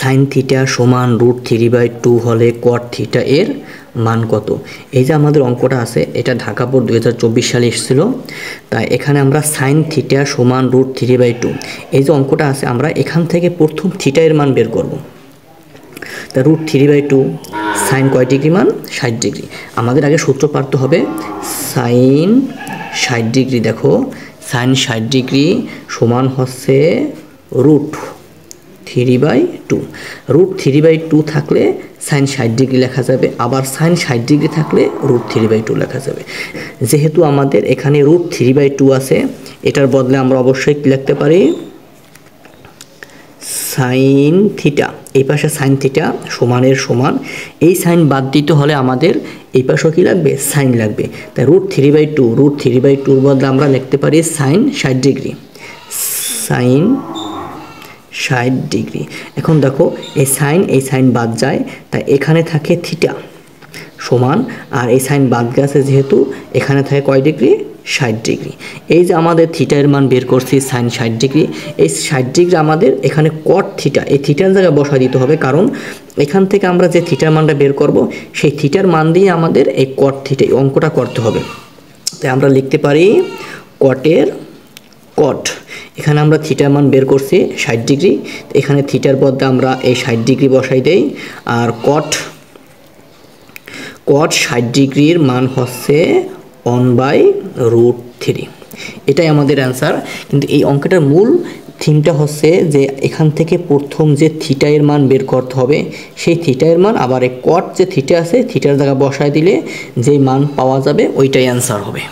Sine theta সমান √3/2 হলে কট theta এর মান কত? এই যে আমাদের অঙ্কটা আছে, এটা ঢাকা বোর্ড 2024 সালে এসেছিল। তাই এখানে আমরা সাইন থিটা সমান √3/2, এই যে অঙ্কটা আছে, আমরা এখান থেকে প্রথম থিটা এর মান বের করব। তা √3/2 সাইন কয় ডিগ্রি মান? 60 ডিগ্রি। আমাদের আগে সূত্র পারতে হবে সাইন 60 ডিগ্রি। দেখো সাইন 60 ডিগ্রি সমান হচ্ছে √3/2। √3/2 থাকলে সাইন 60 ডিগ্রি লেখা যাবে, আবার সাইন 60 ডিগ্রি থাকলে √3/2 লেখা যাবে। যেহেতু আমাদের এখানে √3/2 আছে, এটার বদলে আমরা অবশ্যই কি লিখতে পারি? Sine theta. এই পাশে সাইন থিটা সমানের সমান, এই সাইন বাদ দিতে হলে আমাদের এই পাশেও কি লাগবে? সাইন লাগবে। তাই √3/2 বদলে আমরা লিখতে পারি সাইন 60 ডিগ্রি। Sign 60 degree. এখন দেখো এই সাইন বাদ যায়, তাই এখানে থাকে থিটা সমান, আর এই সাইন বাদ গেছে যেহেতু এখানে থাকে কয় ডিগ্রি? 60 ডিগ্রি। এই যে আমাদের থিটা এর মান বের করছি সাইন 60 ডিগ্রি, এই 60 ডিগ্রি আমাদের এখানে কট থিটা, এই থিটার জায়গায় বসা দিতে হবে, কারণ এখান থেকে আমরা যে থিটার মানটা বের করব সেই থিটার মান দিয়ে আমাদের এই কট থিটা এই অঙ্কটা করতে হবে। তাই আমরা লিখতে পারি কটের কট। এখানে আমরা থিটার মান বের করছি 60 ডিগ্রি, এখানে থিটার বদলে আমরা এই 60 ডিগ্রি বসাই দেই, আর কট 60 ডিগ্রির মান হচ্ছে 1/√3। এটাই আমাদের অ্যান্সার। কিন্তু এই অঙ্কটার মূল থিমটা হচ্ছে যে এখান থেকে প্রথম যে থিটা এর মান বের করতে হবে, সেই থিটা এর মান আবার এই কট যে থিটা আছে থিটার জায়গায় বসায় দিলে যে মান পাওয়া যাবে ওইটাই অ্যান্সার হবে।